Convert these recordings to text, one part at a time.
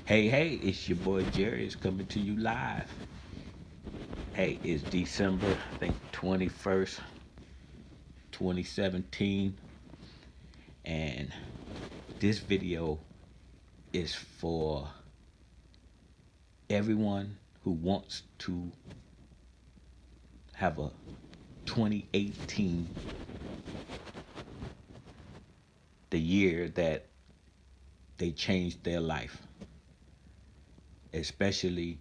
Hey, it's your boy Jerry. It's coming to you live. Hey, it's December, I think 21st, 2017. And this video is for everyone who wants to have a 2018, the year that they changed their life, especially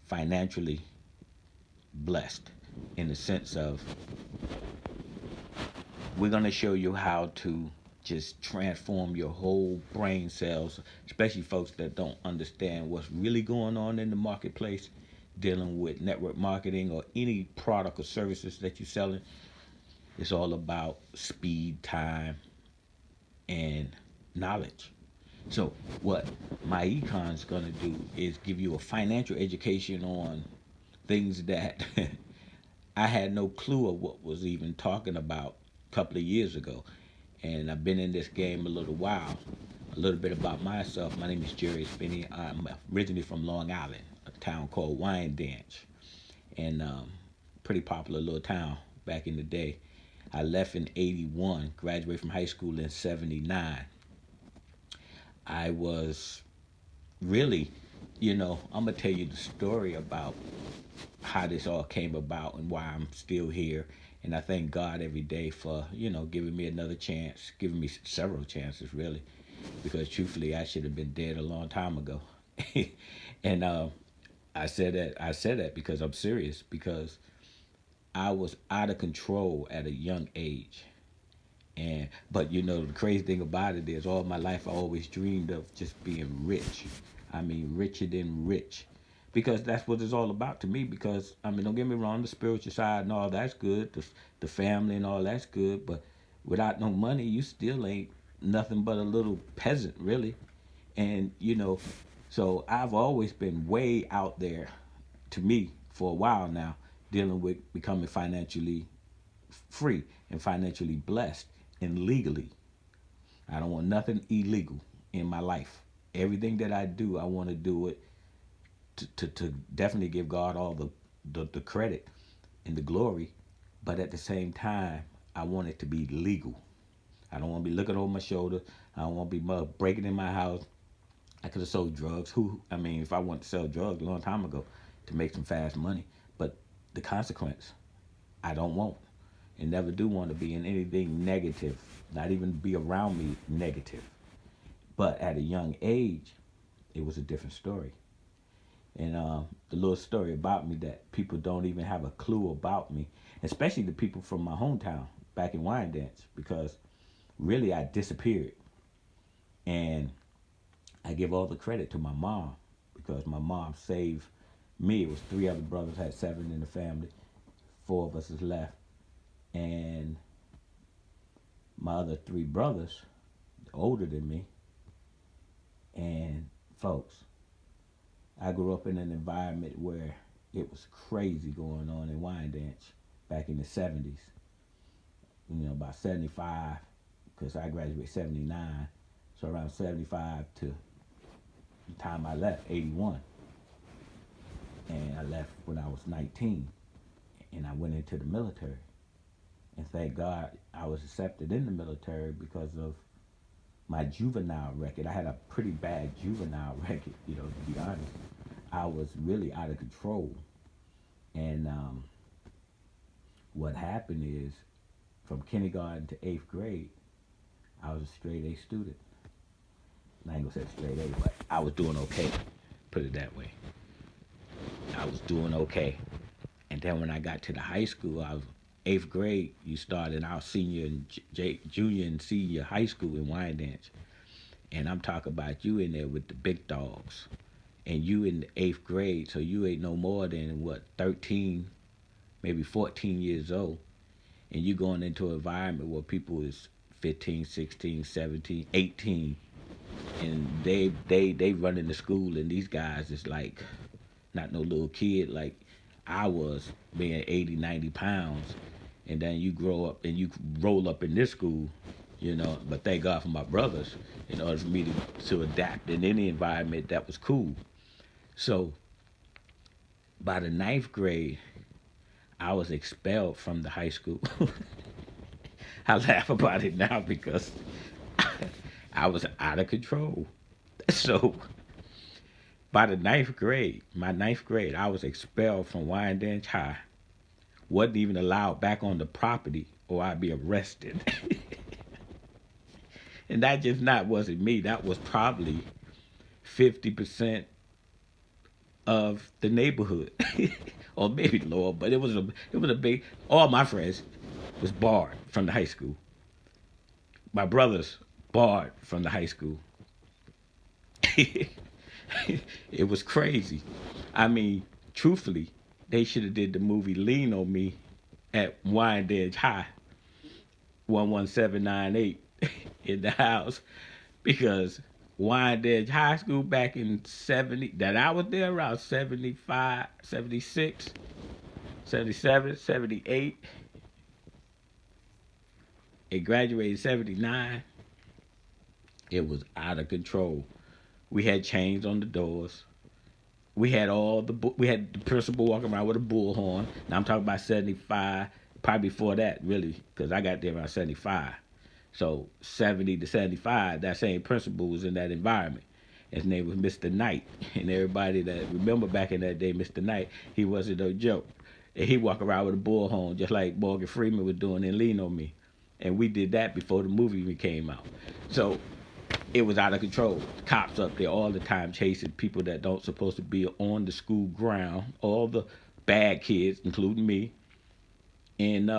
financially blessed, in the sense of we're going to show you how to just transform your whole brain cells, especially folks that don't understand what's really going on in the marketplace, dealing with network marketing or any product or services that you're selling. It's all about speed, time, and knowledge. So, what my econ's going to do is give you a financial education on things that I had no clue of what was even talking about a couple of years ago. And I've been in this game a little while. A little bit about myself. My name is Jerry Spinney. I'm originally from Long Island, a town called Wyandanch, and pretty popular little town back in the day. I left in '81, graduated from high school in '79. I was really, I'm gonna tell you the story about how this all came about and why I'm still here. And I thank God every day for, giving me another chance, giving me several chances, really, because truthfully, I should have been dead a long time ago. And I said that because I'm serious, because I was out of control at a young age. And but the crazy thing about it is, all my life I always dreamed of just being rich. I mean, richer than rich, because that's what it's all about to me. Because I mean, don't get me wrong, the spiritual side and all that's good, the family and all that's good, but without no money, you still ain't nothing but a little peasant, really. And so I've always been way out there, to me, for a while now, dealing with becoming financially free and financially blessed and legally. I don't want nothing illegal in my life. Everything that I do, I want to do it to definitely give God all the credit and the glory, but at the same time, I want it to be legal. I don't want to be looking over my shoulder. I don't want to be breaking in my house. I could have sold drugs. I mean, if I wanted to sell drugs a long time ago to make some fast money, but the consequence, I don't want, and never do want to be in anything negative, not even be around me negative. But at a young age, it was a different story. And the little story about me that people don't even have a clue about me, especially the people from my hometown back in Wyandanch, because really I disappeared. And I give all the credit to my mom, because my mom saved me. It was three other brothers, had seven in the family. Four of us is left. And my other three brothers, older than me, and folks, I grew up in an environment where it was crazy going on in Wyandanch back in the 70s. About 75, because I graduated 79. So around 75 to the time I left, 81. And I left when I was 19. And I went into the military. And thank God I was accepted in the military because of my juvenile record. I had a pretty bad juvenile record, to be honest. I was really out of control. And what happened is, from kindergarten to eighth grade, I was a straight A student. And I ain't gonna say straight A, but I was doing okay. Put it that way. I was doing okay. And then when I got to the high school, I was eighth grade. You started our senior and junior and senior high school in Wyandanch, and I'm talking about you in there with the big dogs, and you in the eighth grade, so you ain't no more than what, 13, maybe 14 years old, and you going into an environment where people is 15, 16, 17, 18, and they running the school, and these guys is like not no little kid like I was, being 80, 90 pounds, and then you grow up and you roll up in this school, But thank God for my brothers in order for me to adapt in any environment that was cool. So by the ninth grade, I was expelled from the high school. I laugh about it now because I was out of control. So by the ninth grade, my ninth grade, I was expelled from Wyandanch High. Wasn't even allowed back on the property or I'd be arrested. And that just not wasn't me. That was probably 50% of the neighborhood. Or maybe lower, but it was a big all my friends was barred from the high school. My brothers barred from the high school. It was crazy. I mean, truthfully, they should have did the movie Lean on Me at Wyandanch High, 11798 in the house because Wyandanch High School back in 70 that I was there around 75, 76, 77, 78. It graduated 79. It was out of control. We had chains on the doors. We had the principal walking around with a bullhorn. Now I'm talking about 75, probably before that, really, because I got there around 75. So 70 to 75, that same principal was in that environment. His name was Mr. Knight. And everybody that remember back in that day, Mr. Knight, he wasn't no joke. And he walked around with a bullhorn just like Morgan Freeman was doing in Lean on Me. And we did that before the movie even came out. So it was out of control. Cops up there all the time chasing people that don't supposed to be on the school ground. All the bad kids, including me. And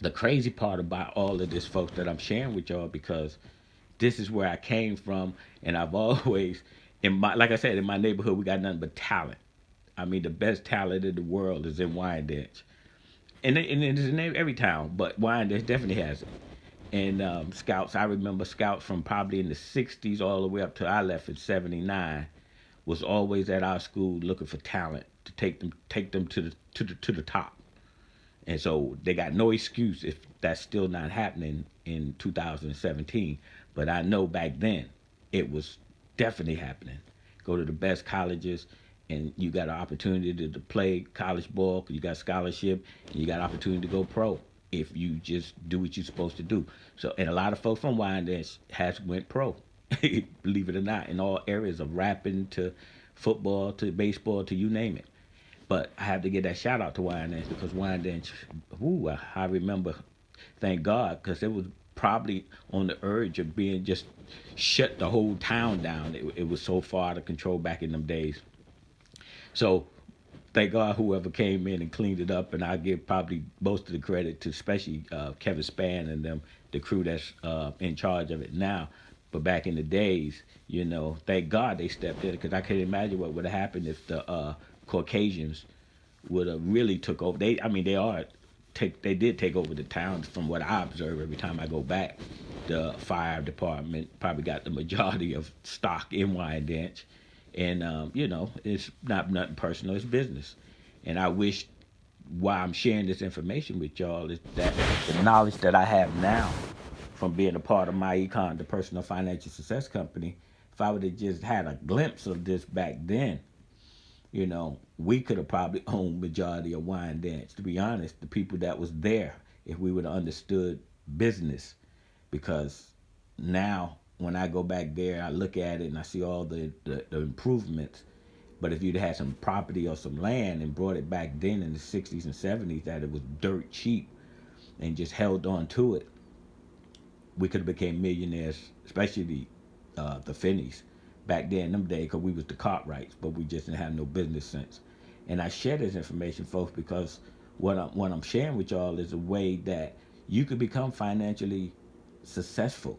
the crazy part about all of this, folks, that I'm sharing with y'all, because this is where I came from, and I've always, like I said, in my neighborhood, we got nothing but talent. I mean, the best talent in the world is in Wyandanch, and it's in every town, but Wyandanch definitely has it. And scouts, I remember scouts from probably in the '60s all the way up to I left in '79 was always at our school looking for talent to take them to the top. And so they got no excuse if that's still not happening in 2017. But I know back then it was definitely happening. Go to the best colleges, and you got an opportunity to play college ball. You got scholarship, and you got opportunity to go pro if you just do what you're supposed to do. So, and a lot of folks from Wyandanch has went pro, believe it or not, in all areas of rapping to football to baseball to you name it. But I have to give that shout out to Wyandanch because Wyandanch, I remember, thank God, because it was probably on the urge of being just shut the whole town down. It was so far out of control back in them days. So thank God whoever came in and cleaned it up, and I give probably most of the credit to especially Kevin Spann and them, the crew that's in charge of it now. But back in the days, thank God they stepped in because I can't imagine what would have happened if the Caucasians would have really took over. They did take over the town from what I observe every time I go back. The fire department probably got the majority of stock in Wyandanch. And, it's not nothing personal, it's business. And I wish why I'm sharing this information with y'all is that the knowledge that I have now from being a part of my econ, the personal financial success company, if I would have just had a glimpse of this back then, we could have probably owned majority of Wyandanch. To be honest, the people that was there, if we would have understood business, because now when I go back there, I look at it and I see all the improvements. But if you'd had some property or some land and brought it back then in the '60s and '70s, that it was dirt cheap, and just held on to it, we could have became millionaires, especially the Finneys back then in them days, because we was the Cartwrights, but we just didn't have no business sense. And I share this information, folks, because what I'm sharing with y'all is a way that you could become financially successful.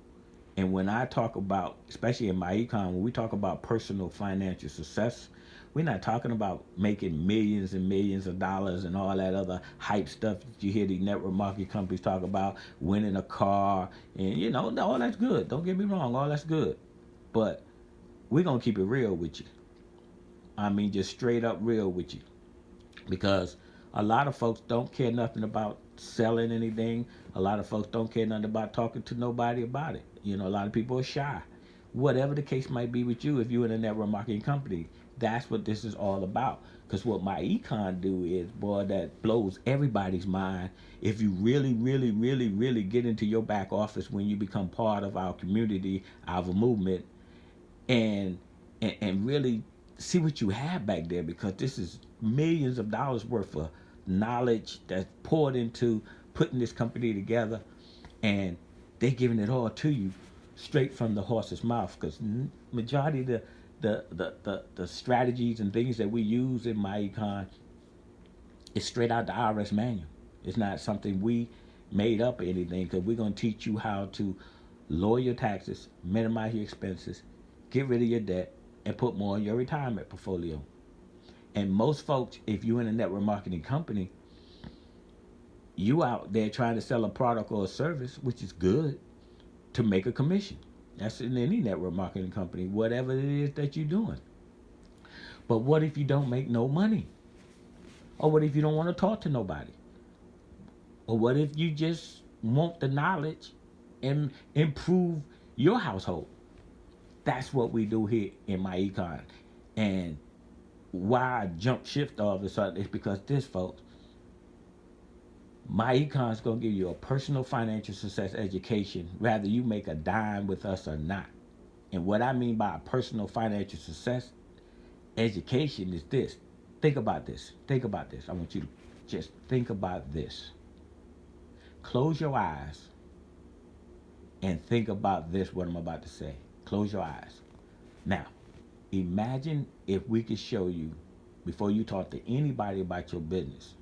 And when I talk about, especially in my econ, when we talk about personal financial success, we're not talking about making millions and millions of dollars and all that other hype stuff that you hear these network marketing companies talk about, winning a car, and all that's good. Don't get me wrong, all that's good. But we're going to keep it real with you. I mean, just straight up real with you. Because a lot of folks don't care nothing about selling anything. A lot of folks don't care nothing about talking to nobody about it. A lot of people are shy. Whatever the case might be with you, if you're in a network marketing company, that's what this is all about. Because what my econ do is, boy, that blows everybody's mind. If you really, really, really, really get into your back office when you become part of our community, our movement, and and really see what you have back there, because this is millions of dollars worth of knowledge that's poured into putting this company together, and they're giving it all to you straight from the horse's mouth. Because majority of the strategies and things that we use in my econ is straight out the IRS manual. It's not something we made up or anything, because we're going to teach you how to lower your taxes, minimize your expenses, get rid of your debt, and put more in your retirement portfolio. And most folks, if you're in a network marketing company, you out there trying to sell a product or a service, which is good, to make a commission. That's in any network marketing company, whatever it is that you're doing. But what if you don't make no money? Or what if you don't want to talk to nobody? Or what if you just want the knowledge and improve your household? That's what we do here in my econ. And why I jump shift all of a sudden is because this, folks, my econ is going to give you a personal financial success education, whether you make a dime with us or not. And what I mean by a personal financial success education is this. Think about this. Think about this. I want you to just think about this. Close your eyes and think about this, what I'm about to say. Close your eyes. Now, imagine if we could show you, before you talk to anybody about your business,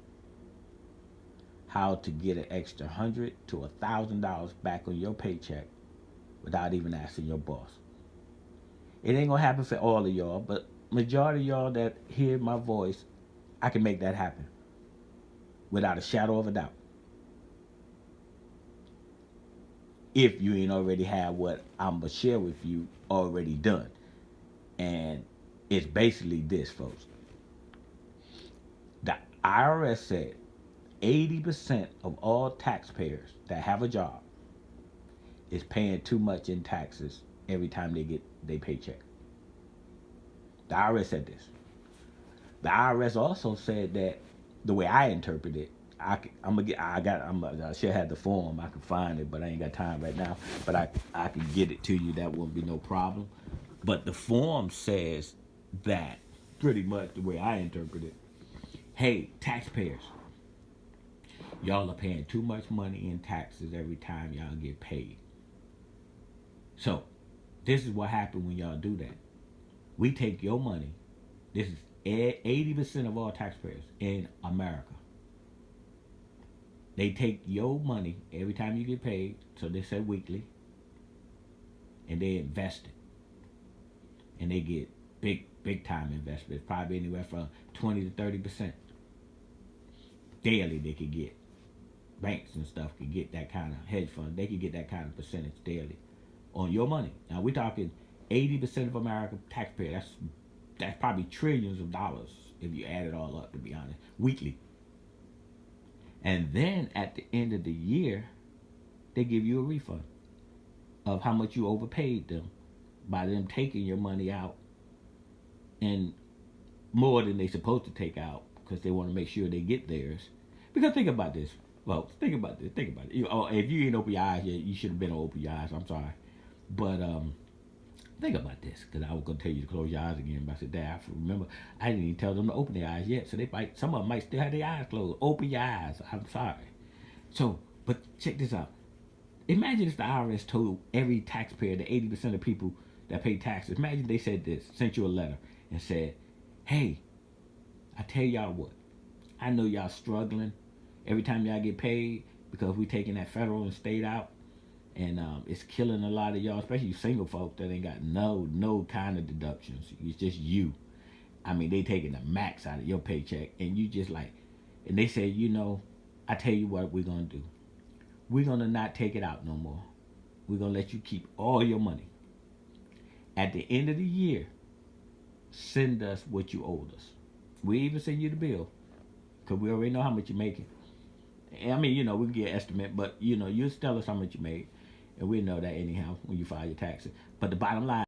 how to get an extra $100 to $1,000 back on your paycheck without even asking your boss. It ain't gonna happen for all of y'all, but majority of y'all that hear my voice, I can make that happen without a shadow of a doubt. If you ain't already had what I'm gonna share with you already done. And it's basically this, folks. The IRS said 80% of all taxpayers that have a job is paying too much in taxes every time they get their paycheck. The IRS said this. The IRS also said that, the way I interpret it, I should have the form. I can find it, but I ain't got time right now. But I can get it to you. That won't be no problem. But the form says that, pretty much the way I interpret it. Hey, taxpayers, y'all are paying too much money in taxes every time y'all get paid. So, this is what happens when y'all do that. We take your money. This is 80% of all taxpayers in America. They take your money every time you get paid, so they say weekly, and they invest it. And they get big time investments, probably anywhere from 20 to 30%. Daily they could get. Banks and stuff could get that kind of hedge fund. They could get that kind of percentage daily on your money. Now we're talking 80% of American taxpayers. That's probably trillions of dollars if you add it all up, to be honest, weekly. And then at the end of the year, they give you a refund of how much you overpaid them by them taking your money out, and more than they supposed to take out, because they want to make sure they get theirs. Because think about this, folks. Think about this. Think about it. If you ain't open your eyes yet, you should have been open your eyes. I'm sorry, but think about this, because I was gonna tell you to close your eyes again, but I said, "Dad, remember, I didn't even tell them to open their eyes yet, so some of them might still have their eyes closed. Open your eyes. I'm sorry." So, but check this out. Imagine if the IRS told every taxpayer, the 80% of people that pay taxes, imagine they said this, sent you a letter and said, "Hey, I tell y'all what, I know y'all struggling every time y'all get paid, because we taking that federal and state out, and it's killing a lot of y'all, especially you single folks that ain't got no kind of deductions. It's just you. I mean, they taking the max out of your paycheck, and you just like," and they said, "I tell you what we're gonna do. We're gonna not take it out no more. We're gonna let you keep all your money. At the end of the year, send us what you owed us. We even send you the bill, because we already know how much you're making. I mean, we can get an estimate, but you just tell us how much you made, and we know that anyhow when you file your taxes. But the bottom line